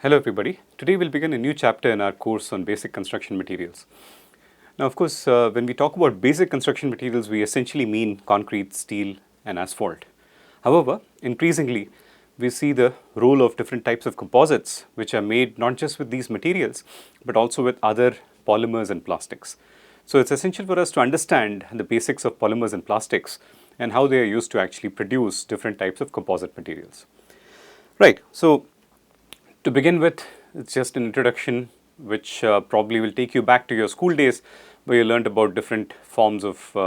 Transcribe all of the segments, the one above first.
Hello everybody. Today we'll begin a new chapter in our course on basic construction materials. Now of course when we talk about basic construction materials we essentially mean concrete, steel and asphalt. However, increasingly we see the role of different types of composites which are made not just with these materials but also with other polymers and plastics. So it's essential for us to understand the basics of polymers and plastics and how they are used to actually produce different types of composite materials. Right. So to begin with, it's just an introduction which probably will take you back to your school days where you learned about different forms of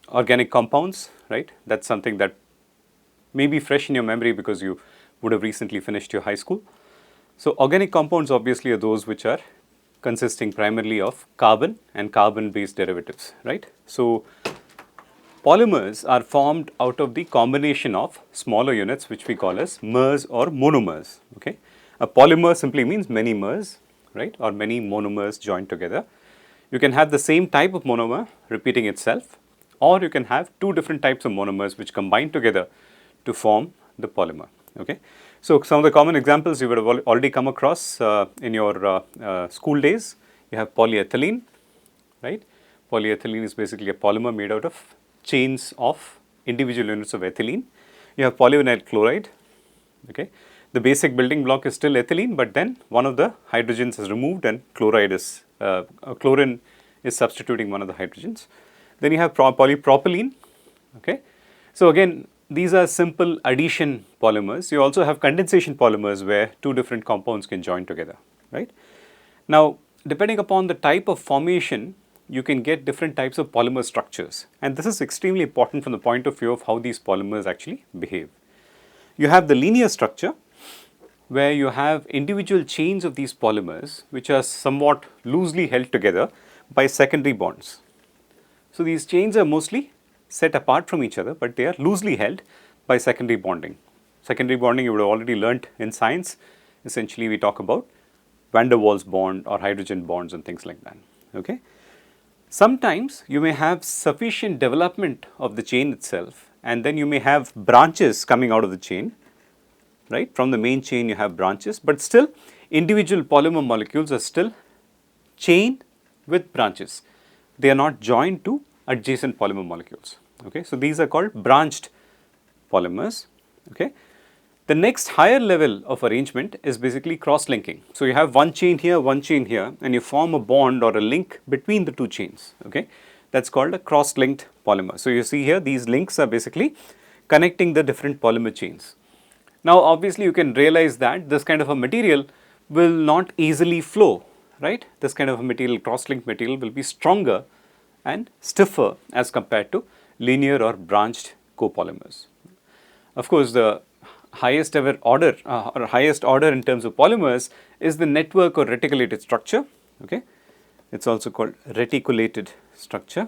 organic compounds, right? That's something that may be fresh in your memory because you would have recently finished your high school. So organic compounds obviously are those which are consisting primarily of carbon and carbon-based derivatives, right? So polymers are formed out of the combination of smaller units which we call as mers or monomers. Okay? A polymer simply means many mers, right, or many monomers joined together. You can have the same type of monomer repeating itself, or you can have two different types of monomers which combine together to form the polymer. Okay? So some of the common examples you would have already come across in your school days. You have polyethylene, right? Polyethylene is basically a polymer made out of chains of individual units of ethylene. You have polyvinyl chloride. Okay. The basic building block is still ethylene, but then one of the hydrogens is removed and chlorine is substituting one of the hydrogens. Then you have polypropylene. Okay. So again, these are simple addition polymers. You also have condensation polymers where two different compounds can join together, right? Now, depending upon the type of formation, you can get different types of polymer structures, and this is extremely important from the point of view of how these polymers actually behave. You have the linear structure where you have individual chains of these polymers which are somewhat loosely held together by secondary bonds. So these chains are mostly set apart from each other, but they are loosely held by secondary bonding. Secondary bonding you would have already learnt in science. Essentially we talk about van der Waals bond or hydrogen bonds and things like that. Okay. Sometimes you may have sufficient development of the chain itself, and then you may have branches coming out of the chain, right? From the main chain you have branches, but still individual polymer molecules are still chained with branches. They are not joined to adjacent polymer molecules. Okay? So these are called branched polymers. Okay? The next higher level of arrangement is basically cross-linking. So you have one chain here, and you form a bond or a link between the two chains. Okay, that's called a cross-linked polymer. So you see here, these links are basically connecting the different polymer chains. Now, obviously, you can realize that this kind of a material will not easily flow, right? This kind of a material, cross-linked material, will be stronger and stiffer as compared to linear or branched copolymers. Of course, the highest ever order or highest order in terms of polymers is the network or reticulated structure. Okay, it's also called reticulated structure.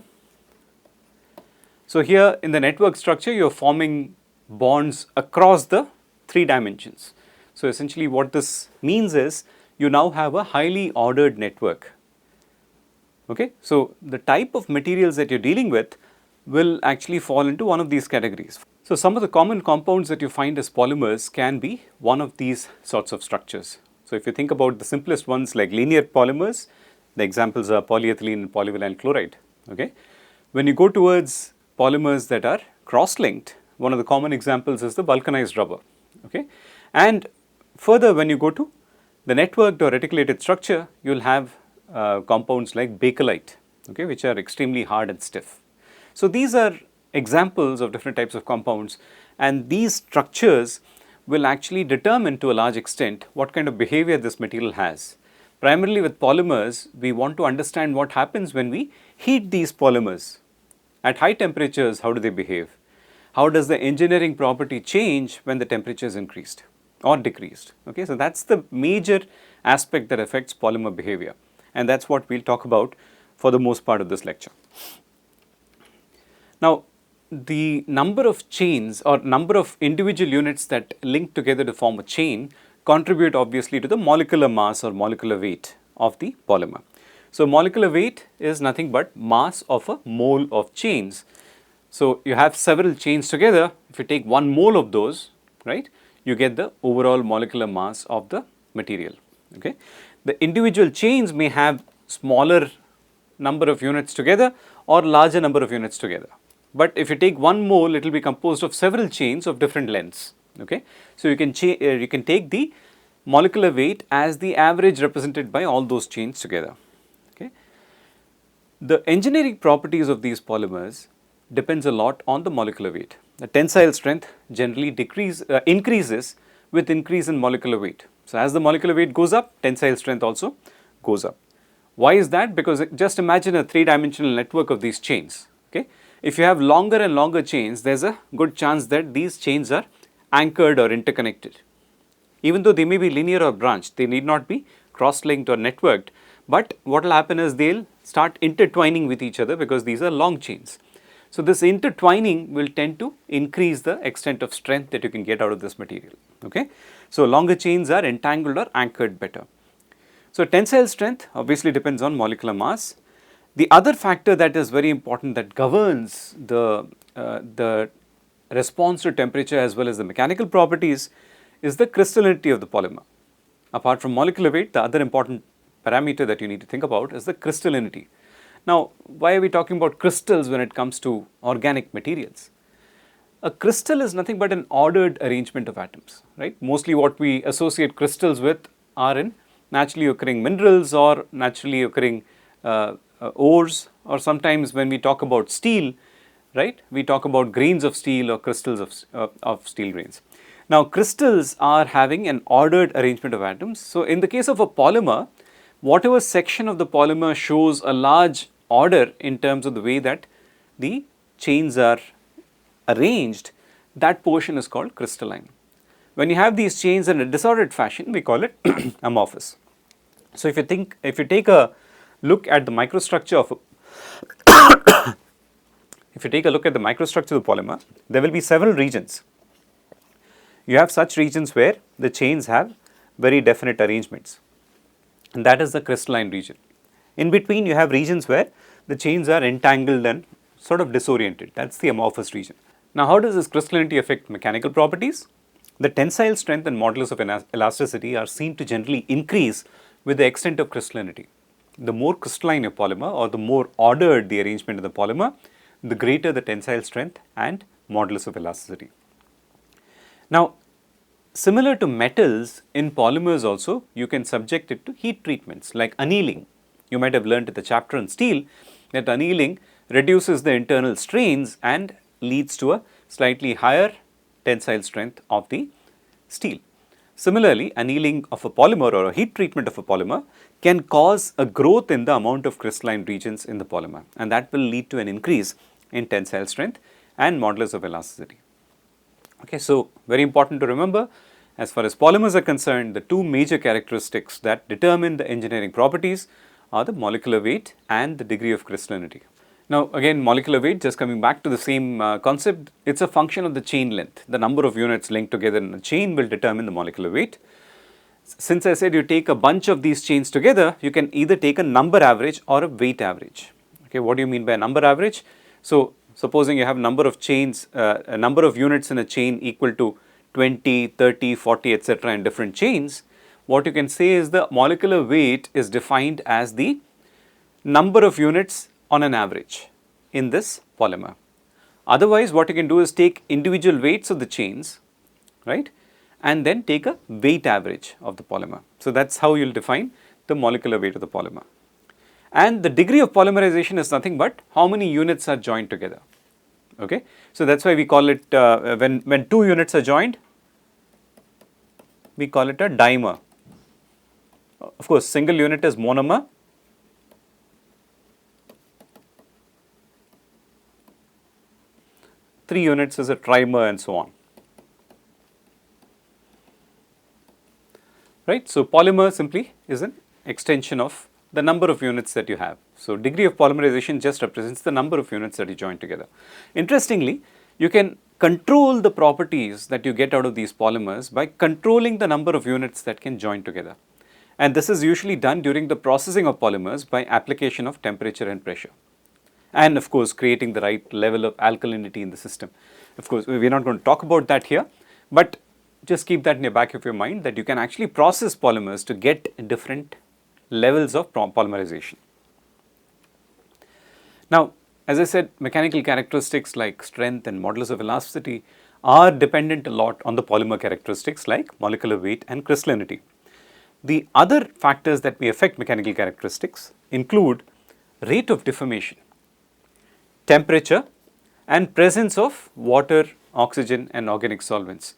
So here in the network structure you are forming bonds across the 3 dimensions. So essentially what this means is you now have a highly ordered network. Okay, so the type of materials that you're dealing with will actually fall into one of these categories. So some of the common compounds that you find as polymers can be one of these sorts of structures. So if you think about the simplest ones like linear polymers, the examples are polyethylene and polyvinyl chloride. Okay, when you go towards polymers that are cross-linked, one of the common examples is the vulcanized rubber. Okay, and further when you go to the networked or reticulated structure, you will have compounds like bakelite, okay, which are extremely hard and stiff. So these are examples of different types of compounds, and these structures will actually determine to a large extent what kind of behavior this material has. Primarily with polymers, we want to understand what happens when we heat these polymers. At high temperatures, how do they behave? How does the engineering property change when the temperature is increased or decreased? Okay, so that's the major aspect that affects polymer behavior, and that's what we'll talk about for the most part of this lecture. Now, the number of chains or number of individual units that link together to form a chain contribute obviously to the molecular mass or molecular weight of the polymer. So molecular weight is nothing but mass of a mole of chains. So you have several chains together. If you take 1 mole of those, right, you get the overall molecular mass of the material. Okay. The individual chains may have smaller number of units together or larger number of units together. But if you take one mole, it will be composed of several chains of different lengths. Okay. So, you can take the molecular weight as the average represented by all those chains together. Okay. The engineering properties of these polymers depends a lot on the molecular weight. The tensile strength generally increases with increase in molecular weight. So, as the molecular weight goes up, tensile strength also goes up. Why is that? Because just imagine a 3-dimensional network of these chains. Okay. If you have longer and longer chains, there is a good chance that these chains are anchored or interconnected. Even though they may be linear or branched, they need not be cross-linked or networked, but what will happen is they will start intertwining with each other because these are long chains. So, this intertwining will tend to increase the extent of strength that you can get out of this material. Okay. So, longer chains are entangled or anchored better. So, tensile strength obviously depends on molecular mass. The other factor that is very important that governs the response to temperature as well as the mechanical properties is the crystallinity of the polymer. Apart from molecular weight, the other important parameter that you need to think about is the crystallinity. Now, why are we talking about crystals when it comes to organic materials? A crystal is nothing but an ordered arrangement of atoms, right? Mostly what we associate crystals with are in naturally occurring minerals or naturally occurring ores, or sometimes when we talk about steel, right, we talk about grains of steel or crystals of steel grains. Now, crystals are having an ordered arrangement of atoms. So, in the case of a polymer, whatever section of the polymer shows a large order in terms of the way that the chains are arranged, that portion is called crystalline. When you have these chains in a disordered fashion, we call it amorphous. So, if you take a look at the microstructure of if you take a look at the microstructure of the polymer, there will be several regions. You have such regions where the chains have very definite arrangements, and that is the crystalline region. In between, you have regions where the chains are entangled and sort of disoriented. That is the amorphous region. Now, how does this crystallinity affect mechanical properties? The tensile strength and modulus of elasticity are seen to generally increase with the extent of crystallinity. The more crystalline a polymer or the more ordered the arrangement of the polymer, the greater the tensile strength and modulus of elasticity. Now, similar to metals, in polymers also, you can subject it to heat treatments like annealing. You might have learned in the chapter on steel that annealing reduces the internal strains and leads to a slightly higher tensile strength of the steel. Similarly, annealing of a polymer or a heat treatment of a polymer can cause a growth in the amount of crystalline regions in the polymer, and that will lead to an increase in tensile strength and modulus of elasticity. Okay, so very important to remember, as far as polymers are concerned, the two major characteristics that determine the engineering properties are the molecular weight and the degree of crystallinity. Now, again, molecular weight, just coming back to the same concept, it's a function of the chain length. The number of units linked together in a chain will determine the molecular weight. Since I said you take a bunch of these chains together, you can either take a number average or a weight average. Okay, what do you mean by a number average? So, supposing you have number of chains, a number of units in a chain equal to 20, 30, 40, etc. in different chains, what you can say is the molecular weight is defined as the number of units on an average in this polymer. Otherwise, what you can do is take individual weights of the chains, right, and then take a weight average of the polymer. So, that is how you will define the molecular weight of the polymer. And the degree of polymerization is nothing but how many units are joined together. Okay. So, that is why we call it, when two units are joined, we call it a dimer. Of course, single unit is monomer, three units is a trimer, and so on. Right. So, polymer simply is an extension of the number of units that you have. So, degree of polymerization just represents the number of units that you join together. Interestingly, you can control the properties that you get out of these polymers by controlling the number of units that can join together. And this is usually done during the processing of polymers by application of temperature and pressure. And of course, creating the right level of alkalinity in the system. Of course, we are not going to talk about that here, but just keep that in the back of your mind that you can actually process polymers to get different levels of polymerization. Now, as I said, mechanical characteristics like strength and modulus of elasticity are dependent a lot on the polymer characteristics like molecular weight and crystallinity. The other factors that may affect mechanical characteristics include rate of deformation, temperature, and presence of water, oxygen, and organic solvents.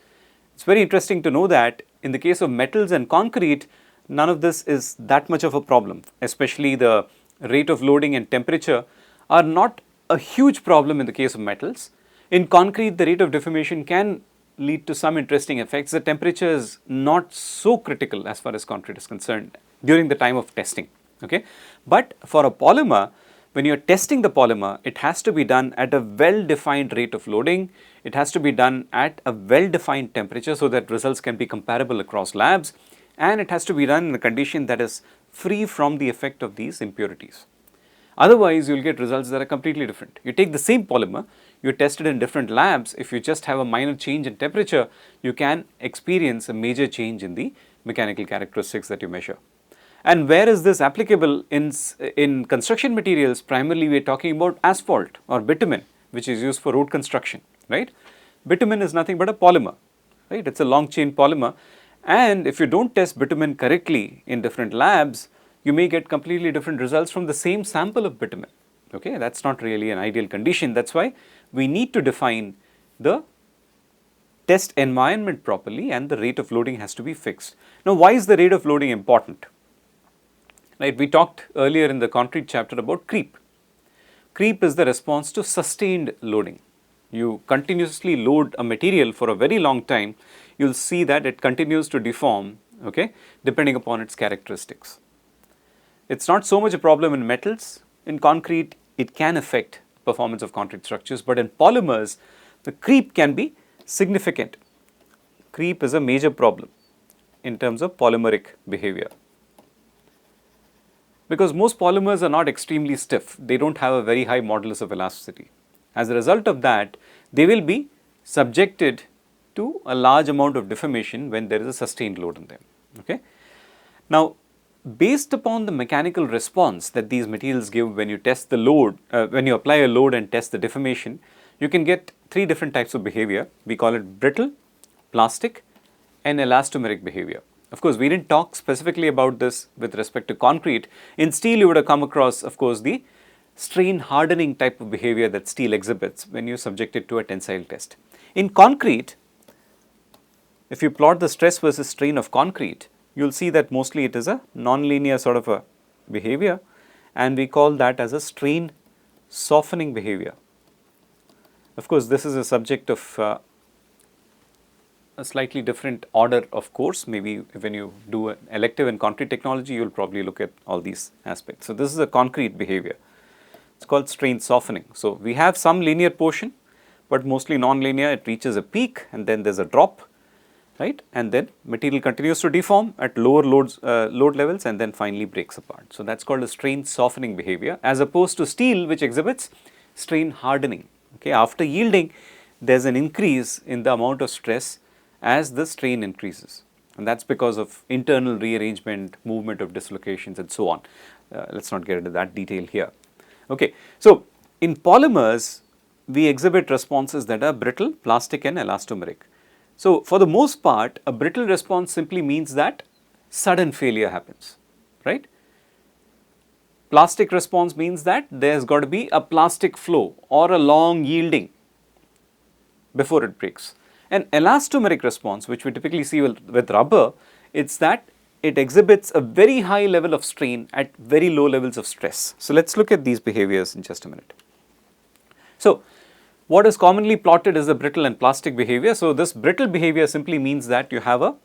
It's very interesting to know that in the case of metals and concrete, none of this is that much of a problem, especially the rate of loading and temperature are not a huge problem in the case of metals. In concrete, the rate of deformation can lead to some interesting effects. The temperature is not so critical as far as concrete is concerned during the time of testing. Okay? But for a polymer, when you are testing the polymer, it has to be done at a well-defined rate of loading. It has to be done at a well-defined temperature so that results can be comparable across labs, and it has to be done in a condition that is free from the effect of these impurities. Otherwise, you will get results that are completely different. You take the same polymer, you test it in different labs. If you just have a minor change in temperature, you can experience a major change in the mechanical characteristics that you measure. And where is this applicable? In construction materials, primarily we are talking about asphalt or bitumen, which is used for road construction, right? Bitumen is nothing but a polymer, right? It's a long chain polymer. And if you don't test bitumen correctly in different labs, you may get completely different results from the same sample of bitumen. Okay, that's not really an ideal condition. That's why we need to define the test environment properly, and the rate of loading has to be fixed. Now, why is the rate of loading important? Right, we talked earlier in the concrete chapter about creep. Creep is the response to sustained loading. You continuously load a material for a very long time, you will see that it continues to deform, okay, depending upon its characteristics. It's not so much a problem in metals. In concrete, it can affect performance of concrete structures, but in polymers, the creep can be significant. Creep is a major problem in terms of polymeric behavior. Because most polymers are not extremely stiff, they don't have a very high modulus of elasticity. As a result of that, they will be subjected to a large amount of deformation when there is a sustained load on them. Okay? Now, based upon the mechanical response that these materials give when you test the load, when you apply a load and test the deformation, you can get three different types of behavior. We call it brittle, plastic, and elastomeric behavior. Of course, we didn't talk specifically about this with respect to concrete. In steel, you would have come across, of course, the strain hardening type of behavior that steel exhibits when you subject it to a tensile test. In concrete, if you plot the stress versus strain of concrete, you will see that mostly it is a non-linear sort of a behavior, and we call that as a strain softening behavior. Of course, this is a subject of a slightly different order of course. Maybe when you do an elective in concrete technology, you will probably look at all these aspects. So, this is a concrete behavior. It's called strain softening. So, we have some linear portion, but mostly non-linear. It reaches a peak and then there is a drop, right, and then material continues to deform at lower load levels and then finally breaks apart. So, that is called a strain softening behavior, as opposed to steel, which exhibits strain hardening. Okay. After yielding, there is an increase in the amount of stress as the strain increases, and that is because of internal rearrangement, movement of dislocations and so on. Let us not get into that detail here. Okay. So, in polymers, we exhibit responses that are brittle, plastic and elastomeric. So, for the most part, a brittle response simply means that sudden failure happens, right. Plastic response means that there has got to be a plastic flow or a long yielding before it breaks. An elastomeric response, which we typically see with rubber, it's that it exhibits a very high level of strain at very low levels of stress. So, let us look at these behaviors in just a minute. So, what is commonly plotted is the brittle and plastic behavior. So, this brittle behavior simply means that you have a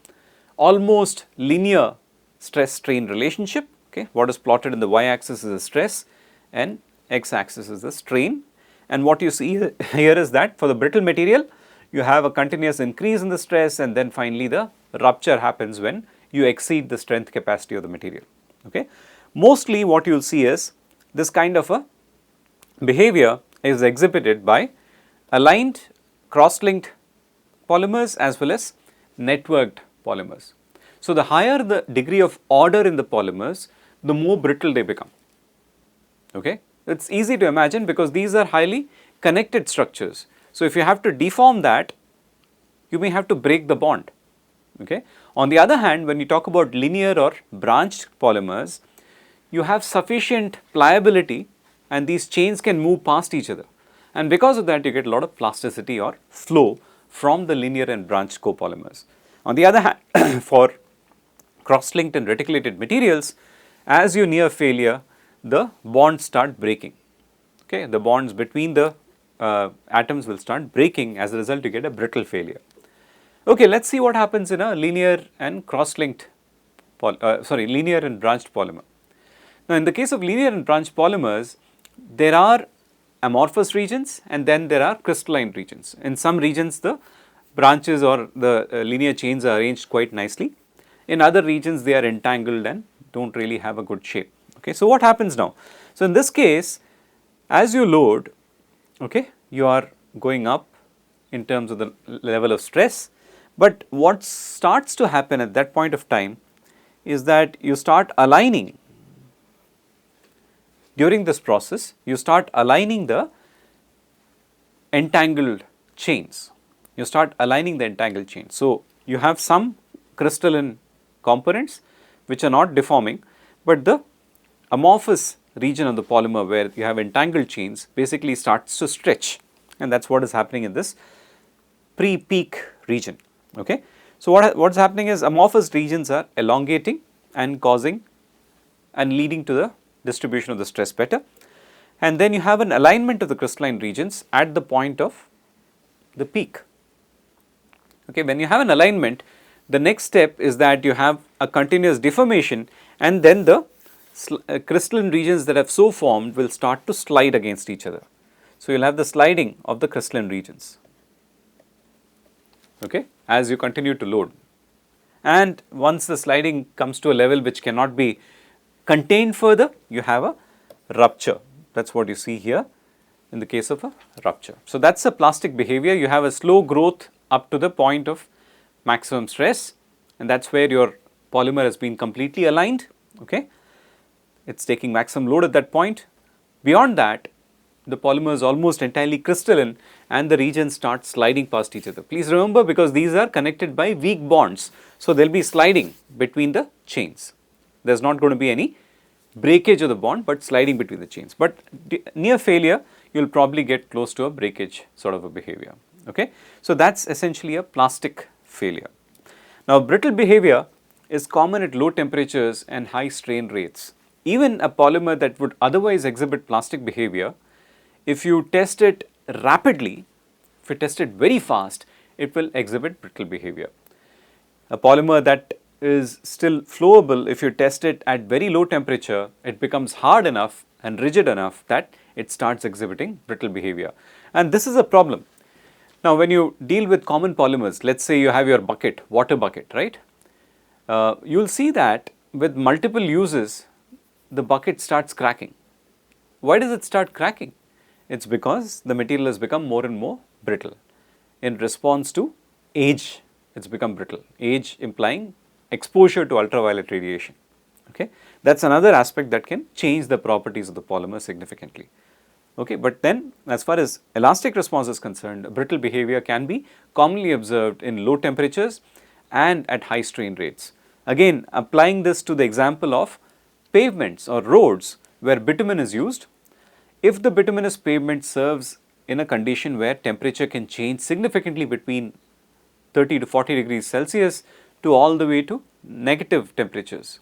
almost linear stress strain relationship. Okay. What is plotted in the y-axis is the stress and x-axis is the strain, and what you see here is that for the brittle material, you have a continuous increase in the stress and then finally the rupture happens when you exceed the strength capacity of the material. Okay. Mostly what you will see is this kind of a behavior is exhibited by aligned cross-linked polymers as well as networked polymers. So, the higher the degree of order in the polymers, the more brittle they become. Okay? It's easy to imagine because these are highly connected structures. So, if you have to deform that, you may have to break the bond. Okay? On the other hand, when you talk about linear or branched polymers, you have sufficient pliability and these chains can move past each other. And because of that, you get a lot of plasticity or flow from the linear and branched copolymers. On the other hand, for cross-linked and reticulated materials, as you near failure, the bonds start breaking. Okay? The bonds between the atoms will start breaking. As a result, you get a brittle failure. Okay, let's see what happens in a linear and cross-linked, linear and branched polymer. Now, in the case of linear and branched polymers, there are amorphous regions and then there are crystalline regions. In some regions, the branches or the linear chains are arranged quite nicely. In other regions, they are entangled and don't really have a good shape. Okay, so what happens now? So, in this case, as you load, okay, you are going up in terms of the level of stress, but what starts to happen at that point of time is that you start aligning. During this process, you start aligning the entangled chains. You start aligning the entangled chains. So, you have some crystalline components which are not deforming, but the amorphous region of the polymer where you have entangled chains basically starts to stretch, and that is what is happening in this pre-peak region. Okay. So, what is happening is amorphous regions are elongating and causing and leading to the distribution of the stress better, and then you have an alignment of the crystalline regions at the point of the peak. Okay. When you have an alignment, the next step is that you have a continuous deformation and then the crystalline regions that have so formed will start to slide against each other. So, you will have the sliding of the crystalline regions, okay, as you continue to load, and once the sliding comes to a level which cannot be contained further, you have a rupture. That is what you see here in the case of a rupture. So, that is a plastic behavior. You have a slow growth up to the point of maximum stress, and that is where your polymer has been completely aligned. Okay. It is taking maximum load at that point. Beyond that, the polymer is almost entirely crystalline and the regions start sliding past each other. Please remember, because these are connected by weak bonds, so there will be sliding between the chains. There is not going to be any breakage of the bond, but sliding between the chains. But near failure, you will probably get close to a breakage sort of a behavior. Okay? So, that is essentially a plastic failure. Now, brittle behavior is common at low temperatures and high strain rates. Even a polymer that would otherwise exhibit plastic behavior, if you test it rapidly, if you test it very fast, it will exhibit brittle behavior. A polymer that is still flowable, if you test it at very low temperature, it becomes hard enough and rigid enough that it starts exhibiting brittle behavior. And this is a problem. Now, when you deal with common polymers, let us say you have your bucket, water bucket, right? You will see that with multiple uses, the bucket starts cracking. Why does it start cracking? It is because the material has become more and more brittle. In response to age, it has become brittle. Age implying exposure to ultraviolet radiation. Okay? That is another aspect that can change the properties of the polymer significantly. Okay? But then, as far as elastic response is concerned, brittle behavior can be commonly observed in low temperatures and at high strain rates. Again, applying this to the example of pavements or roads where bitumen is used, if the bituminous pavement serves in a condition where temperature can change significantly between 30 to 40 degrees Celsius to all the way to negative temperatures,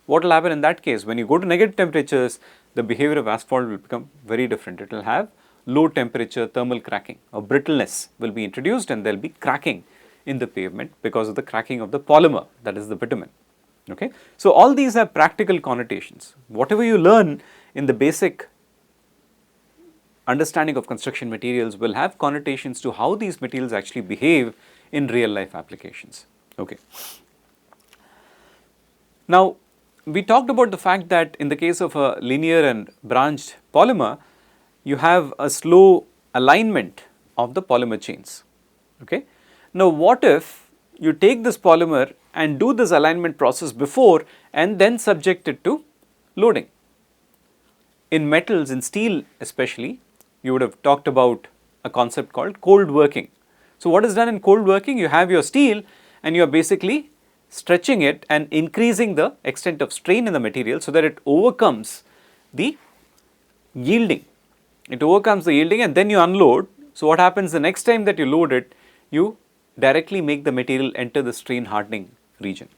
what will happen in that case? When you go to negative temperatures, the behavior of asphalt will become very different. It will have low temperature thermal cracking or brittleness will be introduced, and there will be cracking in the pavement because of the cracking of the polymer, that is the bitumen. Okay? So, all these have practical connotations. Whatever you learn in the basic understanding of construction materials will have connotations to how these materials actually behave in real life applications. Okay. Now, we talked about the fact that in the case of a linear and branched polymer, you have a slow alignment of the polymer chains. Okay. Now, what if you take this polymer and do this alignment process before and then subject it to loading. In metals, in steel especially, you would have talked about a concept called cold working. So what is done in cold working? You have your steel and you are basically stretching it and increasing the extent of strain in the material so that it overcomes the yielding. It overcomes the yielding and then you unload. So what happens the next time that you load it, you directly make the material enter the strain hardening region.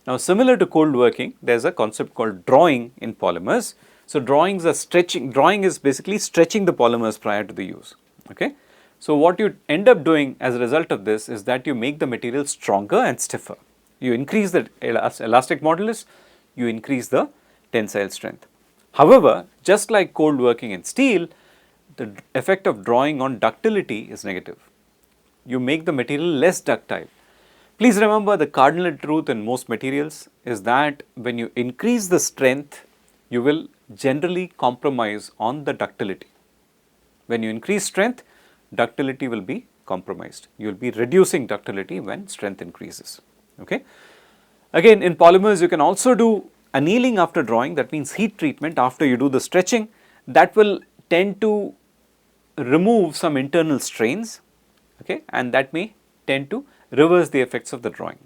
Now similar to cold working, there is a concept called drawing in polymers. So drawing is basically stretching the polymers prior to the use. Okay. So what you end up doing as a result of this is that you make the material stronger and stiffer. You increase the elastic modulus, you increase the tensile strength. However, just like cold working in steel, the effect of drawing on ductility is negative. You make the material less ductile. Please remember, the cardinal truth in most materials is that when you increase the strength, you will generally compromise on the ductility. When you increase strength, ductility will be compromised. You will be reducing ductility when strength increases. Okay. Again, in polymers, you can also do annealing after drawing, that means heat treatment after you do the stretching. That will tend to remove some internal strains, okay, and that may tend to reverse the effects of the drawing,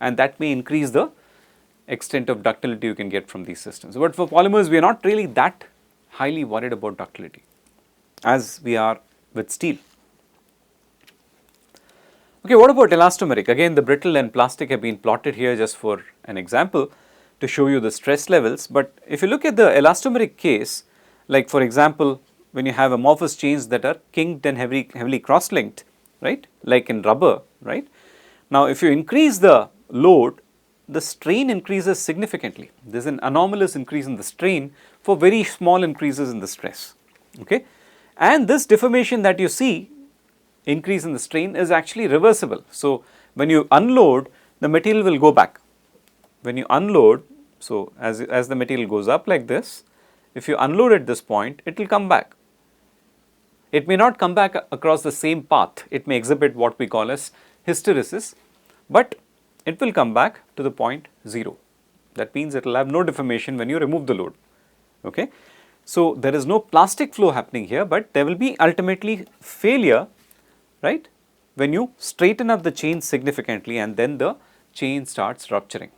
and that may increase the extent of ductility you can get from these systems. But for polymers, we are not really that highly worried about ductility as we are with steel. Okay, what about elastomeric? Again, the brittle and plastic have been plotted here just for an example to show you the stress levels. But if you look at the elastomeric case, like for example, when you have amorphous chains that are kinked and heavily cross-linked, right, like in rubber, right. Now, if you increase the load, the strain increases significantly. There is an anomalous increase in the strain for very small increases in the stress, okay. And this deformation that you see, increase in the strain, is actually reversible. So, when you unload, the material will go back. When you unload, so as the material goes up like this, if you unload at this point, it will come back. It may not come back across the same path. It may exhibit what we call as hysteresis, but it will come back to the point 0. That means it will have no deformation when you remove the load, okay. So, there is no plastic flow happening here, but there will be ultimately failure, right, when you straighten up the chain significantly and then the chain starts rupturing,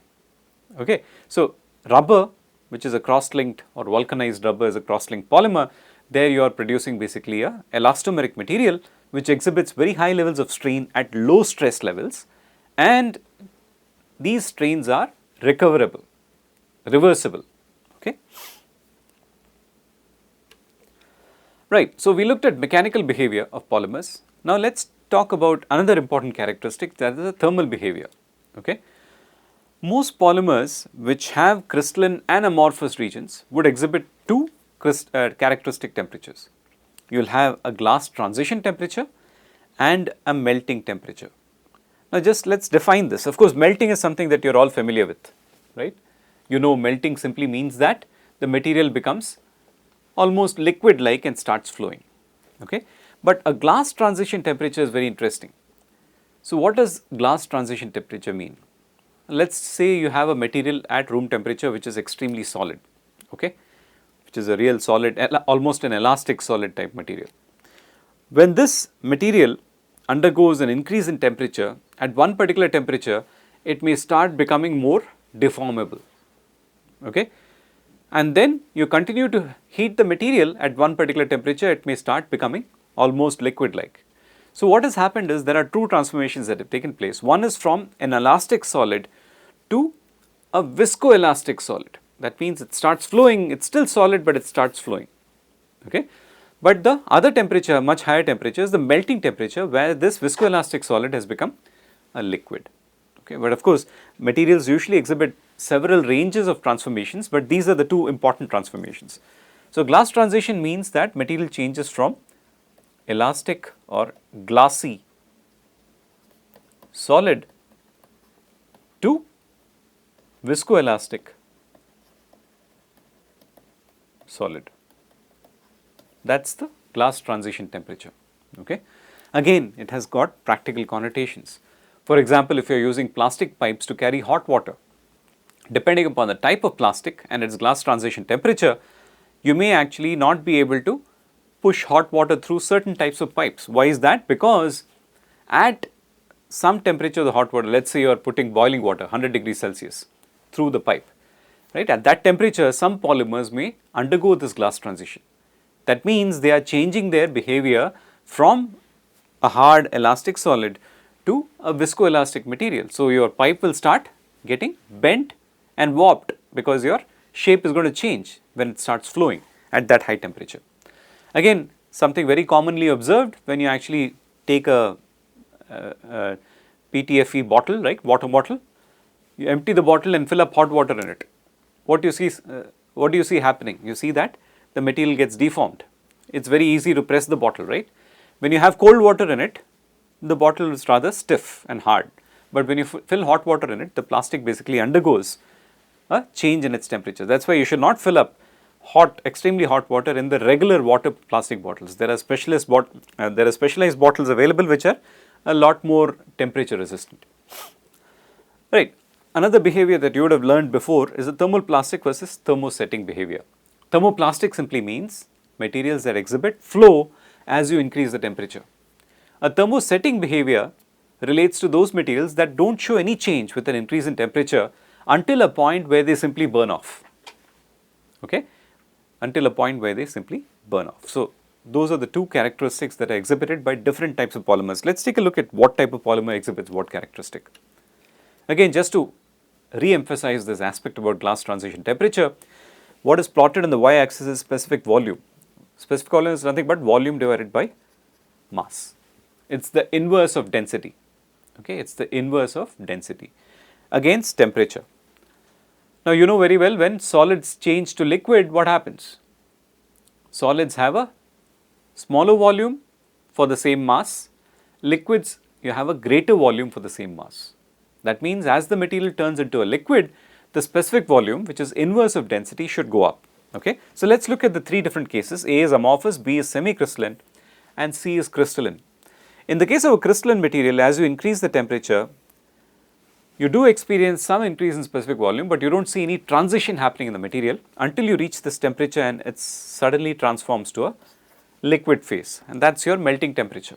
okay. So, rubber, which is a cross-linked, or vulcanized rubber is a cross-linked polymer, there you are producing basically a elastomeric material which exhibits very high levels of strain at low stress levels, and these strains are recoverable, reversible, okay. Right. So, we looked at mechanical behavior of polymers. Now, let us talk about another important characteristic, that is the thermal behavior, okay. Most polymers which have crystalline and amorphous regions would exhibit two characteristic temperatures. You will have a glass transition temperature and a melting temperature. Now, just let us define this. Of course, melting is something that you are all familiar with, right. You know, melting simply means that the material becomes almost liquid like and starts flowing, okay. But a glass transition temperature is very interesting. So, what does glass transition temperature mean? Let us say you have a material at room temperature which is extremely solid, okay, which is a real solid, almost an elastic solid type material. When this material undergoes an increase in temperature, at one particular temperature, it may start becoming more deformable, okay. And then you continue to heat the material at one particular temperature, it may start becoming almost liquid like. So, what has happened is there are two transformations that have taken place. One is from an elastic solid to a viscoelastic solid. That means it starts flowing, it is still solid, but it starts flowing, okay. But the other temperature, much higher temperature, is the melting temperature, where this viscoelastic solid has become a liquid, okay. But of course, materials usually exhibit several ranges of transformations, but these are the two important transformations. So, glass transition means that material changes from elastic or glassy solid to viscoelastic solid. That is the glass transition temperature, okay. Again, it has got practical connotations. For example, if you are using plastic pipes to carry hot water, depending upon the type of plastic and its glass transition temperature, you may actually not be able to push hot water through certain types of pipes. Why is that? Because at some temperature of the hot water, let's say you are putting boiling water 100 degrees Celsius through the pipe, right? At that temperature, some polymers may undergo this glass transition. That means they are changing their behavior from a hard elastic solid to a viscoelastic material. So, your pipe will start getting bent and warped because your shape is going to change when it starts flowing at that high temperature. Again, something very commonly observed when you actually take a PTFE bottle, right, water bottle, you empty the bottle and fill up hot water in it. What do you see happening? You see that the material gets deformed. It's very easy to press the bottle, right? When you have cold water in it, the bottle is rather stiff and hard. But when you fill hot water in it, the plastic basically undergoes a change in its temperature. That's why you should not fill up extremely hot water in the regular water plastic bottles. There are specialized bottles available which are a lot more temperature resistant. Right. Another behavior that you would have learned before is the thermoplastic versus thermosetting behavior. Thermoplastic simply means materials that exhibit flow as you increase the temperature. A thermosetting behavior relates to those materials that don't show any change with an increase in temperature until a point where they simply burn off. Okay? Until a point where they simply burn off. So, those are the two characteristics that are exhibited by different types of polymers. Let's take a look at what type of polymer exhibits what characteristic. Again, just to re-emphasize this aspect about glass transition temperature, what is plotted on the y-axis is specific volume. Specific volume is nothing but volume divided by mass. It's the inverse of density. Okay, it's the inverse of density against temperature. Now, you know very well when solids change to liquid, what happens? Solids have a smaller volume for the same mass. Liquids, you have a greater volume for the same mass. That means as the material turns into a liquid, the specific volume, which is inverse of density, should go up. Okay? So, let us look at the three different cases. A is amorphous, B is semi-crystalline, and C is crystalline. In the case of a crystalline material, as you increase the temperature, you do experience some increase in specific volume, but you don't see any transition happening in the material until you reach this temperature and it suddenly transforms to a liquid phase, and that is your melting temperature.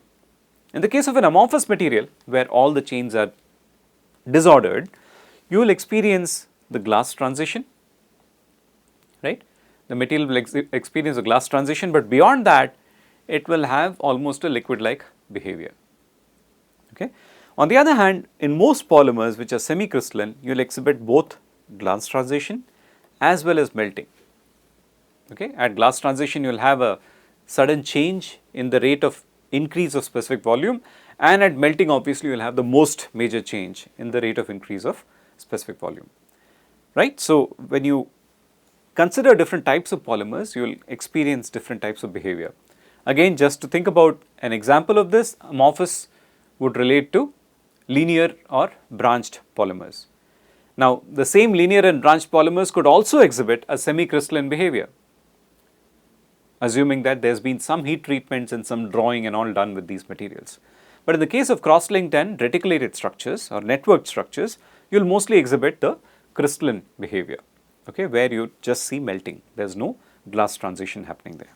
In the case of an amorphous material, where all the chains are disordered, you will experience the glass transition, right? The material will experience a glass transition, but beyond that, it will have almost a liquid-like behavior. Okay? On the other hand, in most polymers which are semi-crystalline, you will exhibit both glass transition as well as melting. Okay? At glass transition, you will have a sudden change in the rate of increase of specific volume, and at melting obviously you will have the most major change in the rate of increase of specific volume. Right? So, when you consider different types of polymers, you will experience different types of behavior. Again, just to think about an example of this, amorphous would relate to linear or branched polymers. Now, the same linear and branched polymers could also exhibit a semi-crystalline behavior, assuming that there has been some heat treatments and some drawing and all done with these materials. But in the case of cross-linked and reticulated structures or networked structures, you will mostly exhibit the crystalline behavior, okay, where you just see melting. There is no glass transition happening there.